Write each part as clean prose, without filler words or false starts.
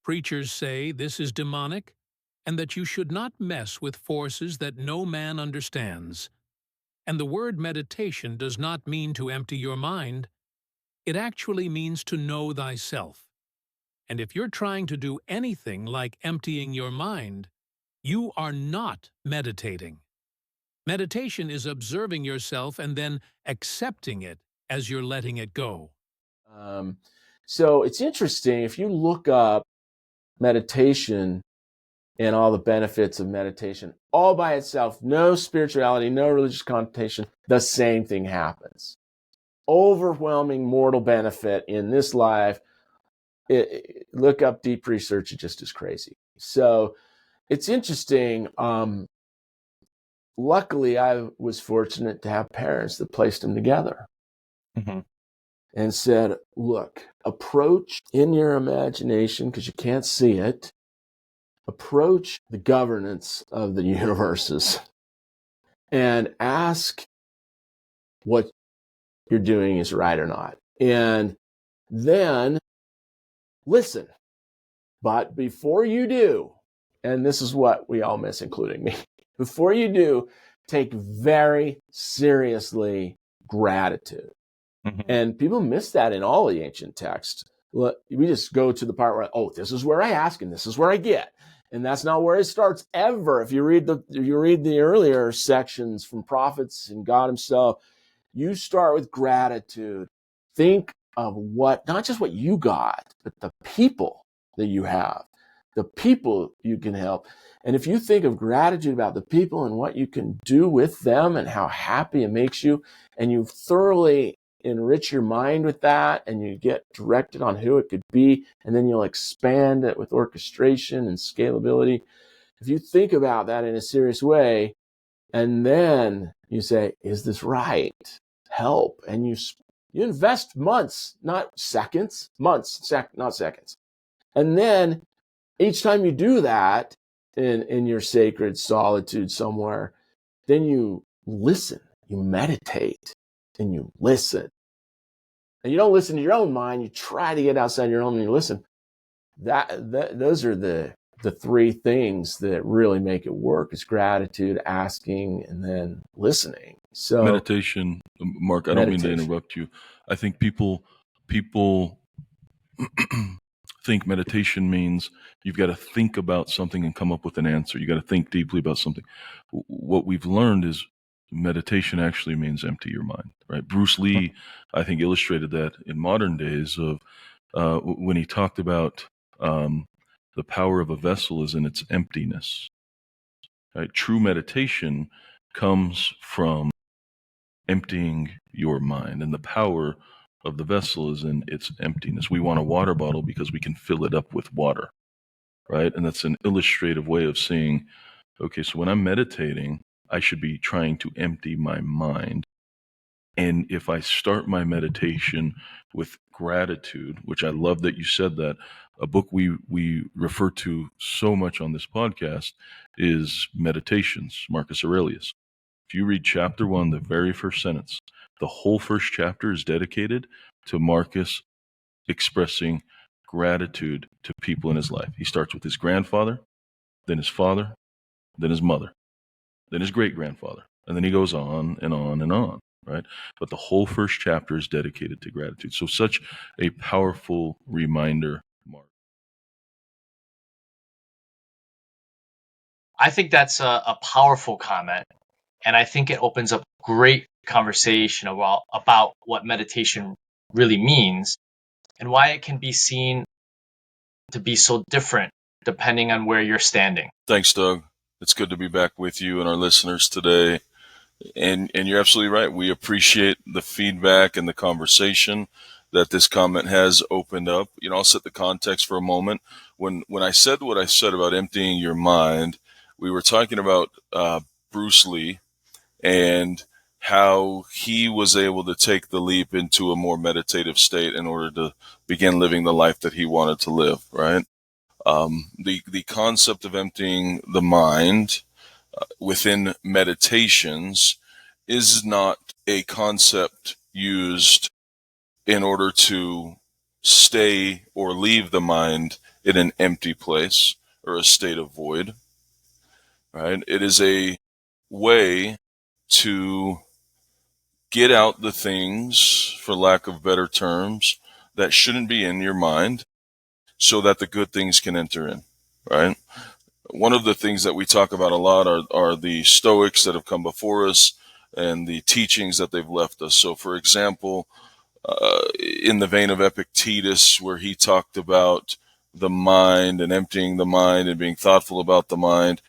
Preachers say this is demonic and that you should not mess with forces that no man understands. And the word meditation does not mean to empty your mind. It actually means to know thyself. And if you're trying to do anything like emptying your mind, you are not meditating. Meditation is observing yourself and then accepting it as you're letting it go. Um, so it's interesting if you look up meditation and all the benefits of meditation all by itself, no spirituality, no religious connotation, the same thing happens. Overwhelming mortal benefit in this life. Look up deep research, it just is crazy. So it's interesting. Luckily, I was fortunate to have parents that placed them together. Mm-hmm. And said, look, approach in your imagination, because you can't see it, approach the governance of the universes and ask what you're doing is right or not. And then listen. But before you do, and this is what we all miss, including me, before you do, take very seriously gratitude. Mm-hmm. And people miss that in all the ancient texts. We just go to the part where, oh, this is where I ask and this is where I get. And that's not where it starts ever. If you read the earlier sections from prophets and God himself, you start with gratitude. Think of not just what you got, but the people that you have, the people you can help. And if you think of gratitude about the people and what you can do with them and how happy it makes you, and you thoroughly enrich your mind with that, and you get directed on who it could be, and then you'll expand it with orchestration and scalability. If you think about that in a serious way, and then you say, is this right? Help. And you invest months, not seconds, months, not seconds. And then each time you do that in your sacred solitude somewhere, then you listen, you meditate, and you listen. And you don't listen to your own mind. You try to get outside your own and you listen. Those are the three things that really make it work: is gratitude, asking, and then listening. So meditation, Mark, I don't mean to interrupt you. I think people think meditation means you've got to think about something and come up with an answer. You got to think deeply about something. What we've learned is meditation actually means empty your mind, right? Bruce Lee, I think, illustrated that in modern days of when he talked about the power of a vessel is in its emptiness. Right? True meditation comes from emptying your mind, and the power of the vessel is in its emptiness. We want a water bottle because we can fill it up with water, right? And that's an illustrative way of saying, okay, so when I'm meditating, I should be trying to empty my mind. And if I start my meditation with gratitude, which I love that you said that, a book we refer to so much on this podcast is Meditations, Marcus Aurelius. If you read chapter 1, the very first sentence, the whole first chapter is dedicated to Marcus expressing gratitude to people in his life. He starts with his grandfather, then his father, then his mother, then his great-grandfather, and then he goes on and on and on, right? But the whole first chapter is dedicated to gratitude. So such a powerful reminder, Mark. I think that's a powerful comment. And I think it opens up great conversation about what meditation really means and why it can be seen to be so different depending on where you're standing. Thanks, Doug. It's good to be back with you and our listeners today. And you're absolutely right. We appreciate the feedback and the conversation that this comment has opened up. You know, I'll set the context for a moment. When I said what I said about emptying your mind, we were talking about Bruce Lee and how he was able to take the leap into a more meditative state in order to begin living the life that he wanted to live, right? The concept of emptying the mind within meditations is not a concept used in order to stay or leave the mind in an empty place or a state of void, right? It is a way to get out the things, for lack of better terms, that shouldn't be in your mind so that the good things can enter in, right? One of the things that we talk about a lot are the Stoics that have come before us and the teachings that they've left us. So, for example, in the vein of Epictetus, where he talked about the mind and emptying the mind and being thoughtful about the mind,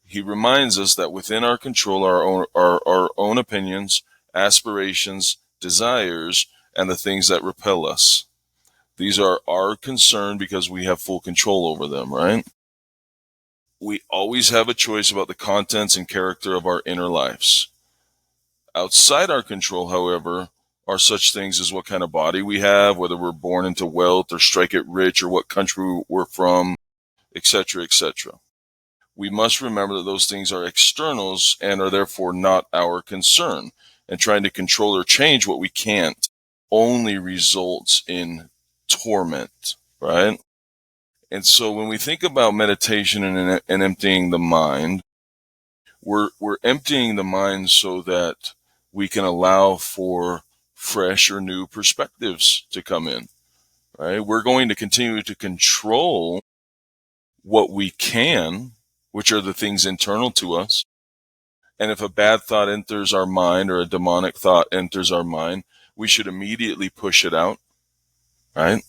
he reminds us that within our control are our own opinions, aspirations, desires, and the things that repel us. These are our concern because we have full control over them, right? We always have a choice about the contents and character of our inner lives. Outside our control, however, are such things as what kind of body we have, whether we're born into wealth or strike it rich, or what country we're from, etc., etc. We must remember that those things are externals and are therefore not our concern. And trying to control or change what we can't only results in torment, right? And so when we think about meditation and emptying the mind, we're emptying the mind so that we can allow for fresh or new perspectives to come in, right? We're going to continue to control what we can, which are the things internal to us. And if a bad thought enters our mind or a demonic thought enters our mind, we should immediately push it out, right?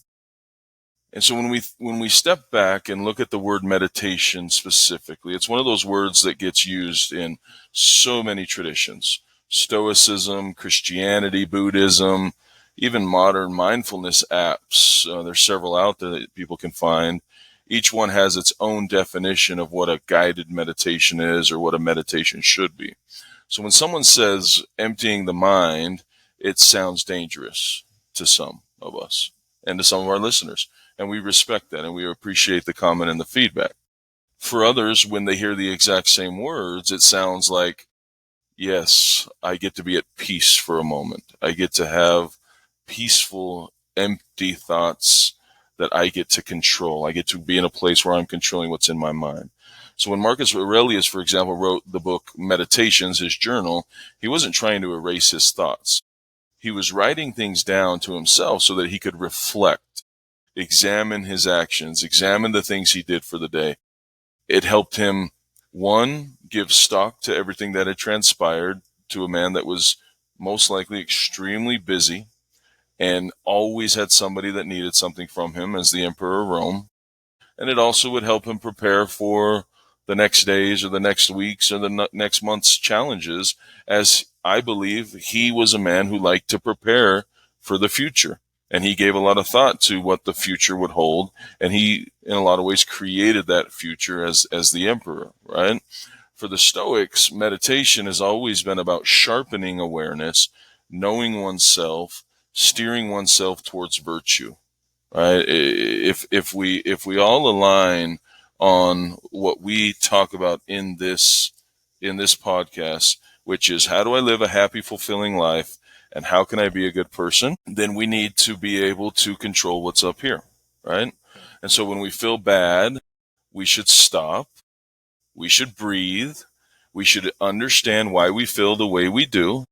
And so when we step back and look at the word meditation specifically, it's one of those words that gets used in so many traditions. Stoicism, Christianity, Buddhism, even modern mindfulness apps. There's several out there that people can find. Each one has its own definition of what a guided meditation is or what a meditation should be. So when someone says emptying the mind, it sounds dangerous to some of us and to some of our listeners. And we respect that, and we appreciate the comment and the feedback. For others, when they hear the exact same words, it sounds like, yes, I get to be at peace for a moment. I get to have peaceful, empty thoughts that I get to control. I get to be in a place where I'm controlling what's in my mind. So when Marcus Aurelius, for example, wrote the book Meditations, his journal, he wasn't trying to erase his thoughts. He was writing things down to himself so that he could reflect, examine his actions, examine the things he did for the day. It helped him, one, give stock to everything that had transpired to a man that was most likely extremely busy and always had somebody that needed something from him as the Emperor of Rome. And it also would help him prepare for the next days or the next weeks or the next month's challenges, as I believe he was a man who liked to prepare for the future. And he gave a lot of thought to what the future would hold. And he, in a lot of ways, created that future as the emperor, right? For the Stoics, meditation has always been about sharpening awareness, knowing oneself, steering oneself towards virtue, right? If we all align on what we talk about in this podcast, which is how do I live a happy, fulfilling life, and how can I be a good person, then we need to be able to control what's up here, right? And so when we feel bad, we should stop, we should breathe, we should understand why we feel the way we do.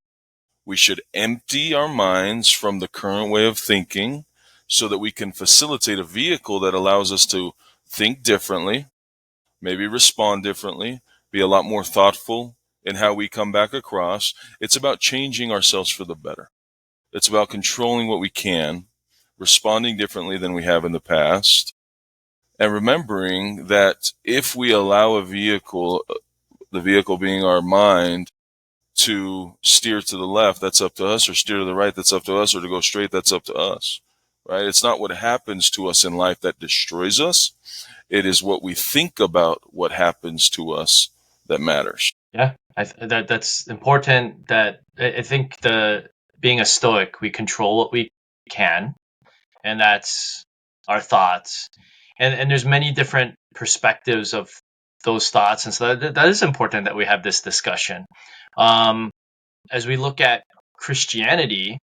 We should empty our minds from the current way of thinking so that we can facilitate a vehicle that allows us to think differently, maybe respond differently, be a lot more thoughtful in how we come back across. It's about changing ourselves for the better. It's about controlling what we can, responding differently than we have in the past, and remembering that if we allow a vehicle, the vehicle being our mind, to steer to the left, that's up to us, or steer to the right, that's up to us, or to go straight, that's up to us, right? It's not what happens to us in life that destroys us. It is what we think about what happens to us that matters. Yeah, that's important. That I think being a Stoic, we control what we can, and that's our thoughts. And there's many different perspectives of those thoughts, and so that is important that we have this discussion. As we look at Christianity,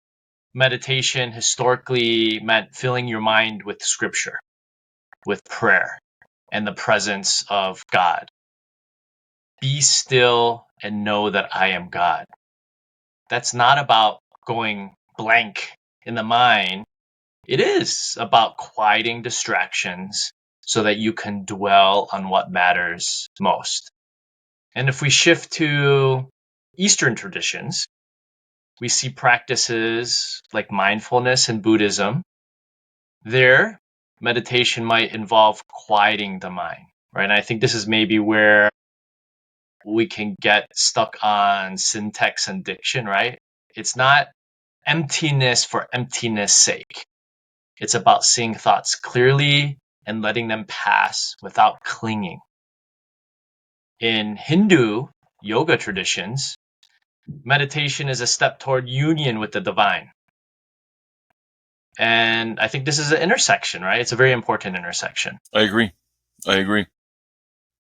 meditation historically meant filling your mind with scripture. with prayer and the presence of God. Be still and know that I am God. That's not about going blank in the mind. It is about quieting distractions so that you can dwell on what matters most. And if we shift to Eastern traditions, we see practices like mindfulness in Buddhism. There, meditation might involve quieting the mind, right? And I think this is maybe where we can get stuck on syntax and diction, right? It's not emptiness for emptiness sake. It's about seeing thoughts clearly and letting them pass without clinging. In Hindu yoga traditions, meditation is a step toward union with the divine. And I think this is an intersection, right? It's a very important intersection. I agree.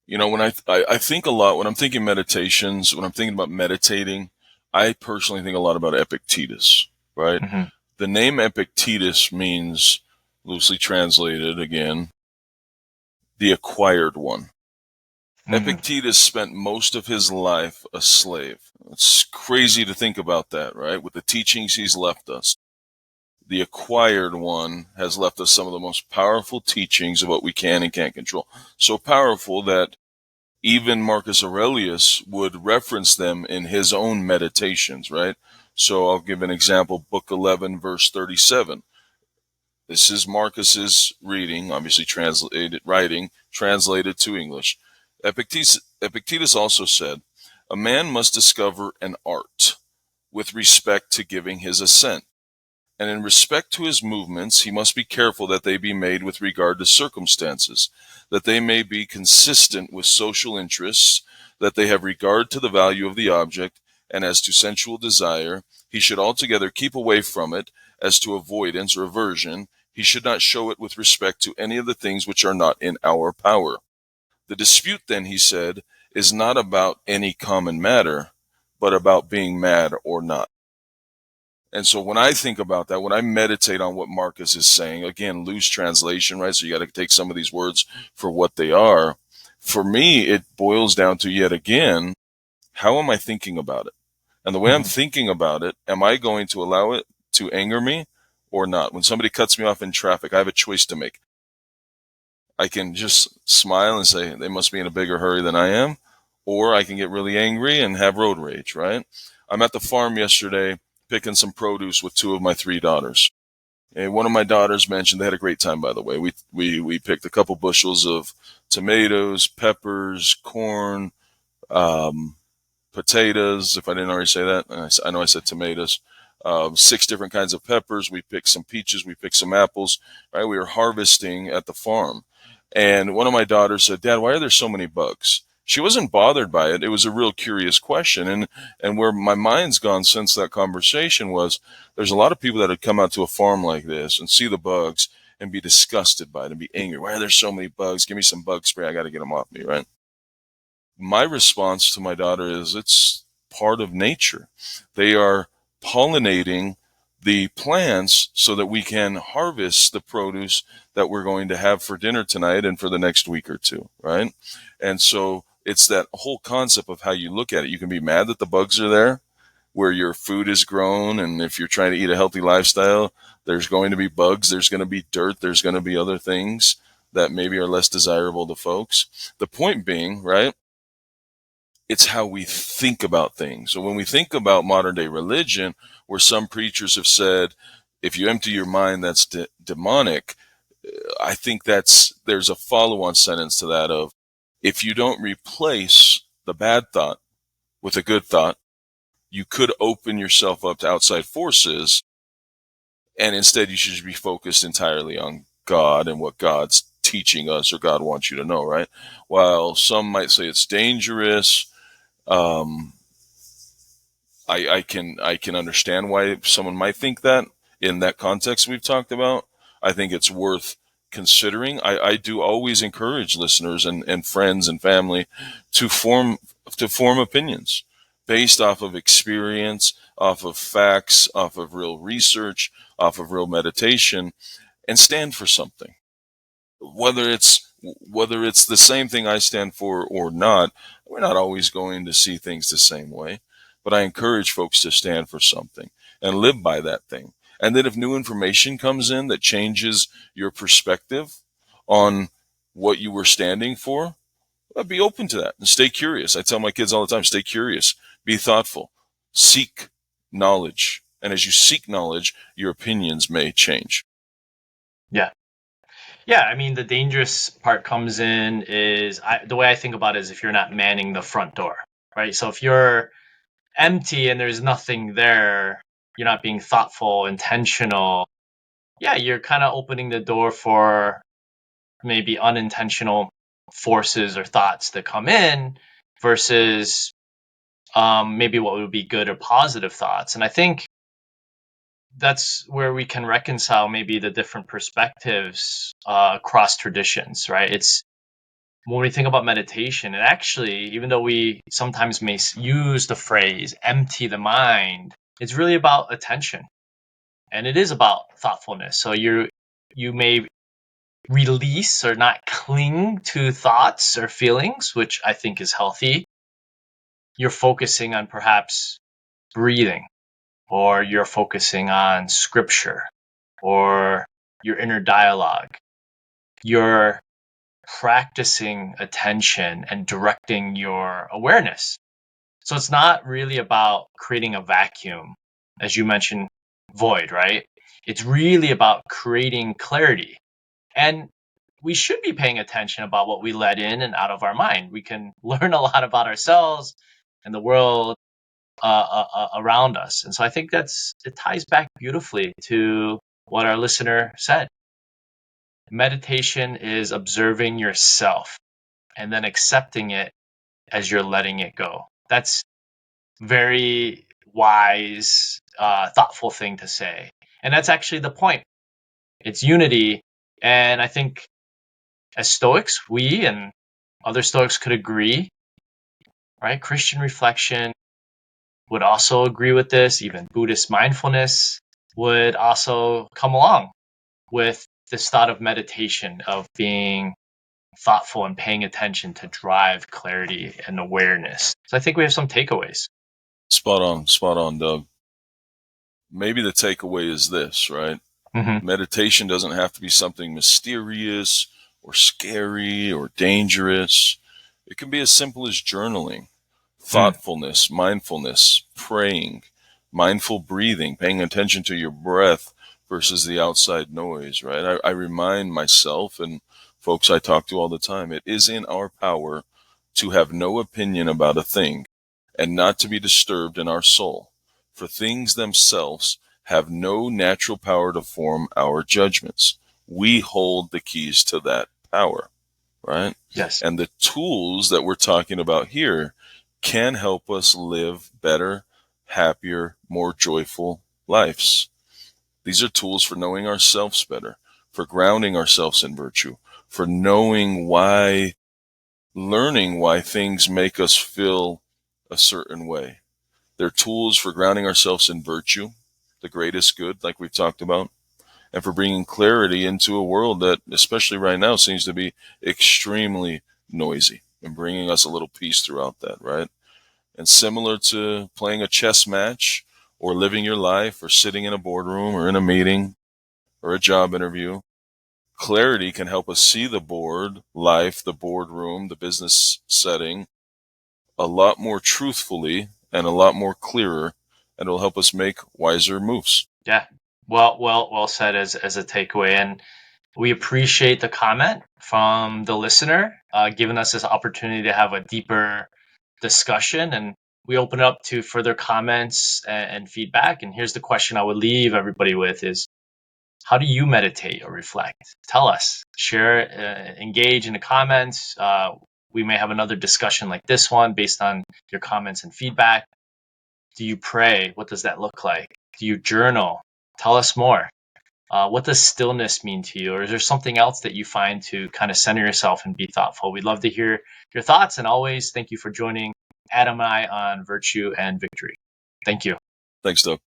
You know, when I think a lot, when I'm thinking meditations, when I'm thinking about meditating, I personally think a lot about Epictetus, right? Mm-hmm. The name Epictetus means, loosely translated again, the acquired one. Mm-hmm. Epictetus spent most of his life a slave. It's crazy to think about that, right? With the teachings he's left us. The acquired one has left us some of the most powerful teachings of what we can and can't control. So powerful that even Marcus Aurelius would reference them in his own meditations, right? So I'll give an example, Book 11, verse 37. This is Marcus's reading, obviously translated to English. Epictetus also said, "A man must discover an art with respect to giving his assent. And in respect to his movements, he must be careful that they be made with regard to circumstances, that they may be consistent with social interests, that they have regard to the value of the object, and as to sensual desire, he should altogether keep away from it. As to avoidance or aversion, he should not show it with respect to any of the things which are not in our power. The dispute, then," he said, "is not about any common matter, but about being mad or not." And so when I think about that, when I meditate on what Marcus is saying, again, loose translation, right? So you got to take some of these words for what they are. For me, it boils down to, yet again, how am I thinking about it? And the way I'm thinking about it, am I going to allow it to anger me or not? When somebody cuts me off in traffic, I have a choice to make. I can just smile and say, they must be in a bigger hurry than I am, or I can get really angry and have road rage, right? I'm at the farm yesterday picking some produce with two of my three daughters. And one of my daughters mentioned, they had a great time, by the way. We picked a couple bushels of tomatoes, peppers, corn, potatoes, if I didn't already say that. I know I said tomatoes. 6 different kinds of peppers. We picked some peaches. We picked some apples. Right? We were harvesting at the farm. And one of my daughters said, "Dad, why are there so many bugs?" She wasn't bothered by it. It was a real curious question. And where my mind's gone since that conversation was, there's a lot of people that had come out to a farm like this and see the bugs and be disgusted by it and be angry. "Why are there so many bugs? Give me some bug spray. I got to get them off me," right? My response to my daughter is, it's part of nature. They are pollinating the plants so that we can harvest the produce that we're going to have for dinner tonight and for the next week or two, right? And so it's that whole concept of how you look at it. You can be mad that the bugs are there where your food is grown, and if you're trying to eat a healthy lifestyle, there's going to be bugs, there's going to be dirt, there's going to be other things that maybe are less desirable to folks. The point being, right, it's how we think about things. So when we think about modern day religion, where some preachers have said, if you empty your mind, that's demonic, I think there's a follow-on sentence to that of, if you don't replace the bad thought with a good thought, you could open yourself up to outside forces, and instead you should be focused entirely on God and what God's teaching us or God wants you to know, right? While some might say it's dangerous, I can understand why someone might think that in that context we've talked about. I think it's worth considering. I do always encourage listeners and friends and family to form opinions based off of experience, off of facts, off of real research, off of real meditation, and stand for something. whether it's the same thing I stand for or not, we're not always going to see things the same way. But I encourage folks to stand for something and live by that thing. And then if new information comes in that changes your perspective on what you were standing for, be open to that and stay curious. I tell my kids all the time, stay curious, be thoughtful, seek knowledge. And as you seek knowledge, your opinions may change. Yeah. Yeah, I mean, the dangerous part comes in is the way I think about it is if you're not manning the front door, right? So if you're empty and there's nothing there, you're not being thoughtful, intentional. Yeah, you're kind of opening the door for maybe unintentional forces or thoughts that come in versus maybe what would be good or positive thoughts. And I think that's where we can reconcile maybe the different perspectives across traditions, right? It's when we think about meditation, and actually, even though we sometimes may use the phrase empty the mind, it's really about attention. And it is about thoughtfulness. So you may release or not cling to thoughts or feelings, which I think is healthy. You're focusing on perhaps breathing, or you're focusing on scripture, or your inner dialogue. You're practicing attention and directing your awareness. So it's not really about creating a vacuum, as you mentioned, void, right? It's really about creating clarity. And we should be paying attention about what we let in and out of our mind. We can learn a lot about ourselves and the world around us. And so I think it ties back beautifully to what our listener said. Meditation is observing yourself and then accepting it as you're letting it go. That's very wise, thoughtful thing to say. And that's actually the point. It's unity. And I think as Stoics, we and other Stoics could agree, right? Christian reflection would also agree with this. Even Buddhist mindfulness would also come along with this thought of meditation, of being thoughtful and paying attention to drive clarity and awareness. So I think we have some takeaways. Spot on, Doug. Maybe the takeaway is this, right? Mm-hmm. Meditation doesn't have to be something mysterious or scary or dangerous. It can be as simple as journaling, thoughtfulness, mindfulness, praying, mindful breathing, paying attention to your breath versus the outside noise, right? I remind myself and folks I talk to all the time, it is in our power to have no opinion about a thing and not to be disturbed in our soul. For things themselves have no natural power to form our judgments. We hold the keys to that power, right? Yes. And the tools that we're talking about here can help us live better, happier, more joyful lives. These are tools for knowing ourselves better, for grounding ourselves in virtue, for learning why things make us feel a certain way. They're tools for grounding ourselves in virtue, the greatest good, like we've talked about, and for bringing clarity into a world that, especially right now, seems to be extremely noisy, and bringing us a little peace throughout that, right? And similar to playing a chess match or living your life or sitting in a boardroom or in a meeting or a job interview, clarity can help us see the board life, the boardroom, the business setting a lot more truthfully and a lot more clearer, and it'll help us make wiser moves. Yeah. Well said as a takeaway. And we appreciate the comment from the listener, giving us this opportunity to have a deeper discussion. And we open it up to further comments and feedback. And here's the question I would leave everybody with is, how do you meditate or reflect? Tell us, share, engage in the comments. We may have another discussion like this one based on your comments and feedback. Do you pray? What does that look like? Do you journal? Tell us more. What does stillness mean to you? Or is there something else that you find to kind of center yourself and be thoughtful? We'd love to hear your thoughts. And always, thank you for joining Adam and I on Virtue and Victory. Thank you. Thanks, Doug.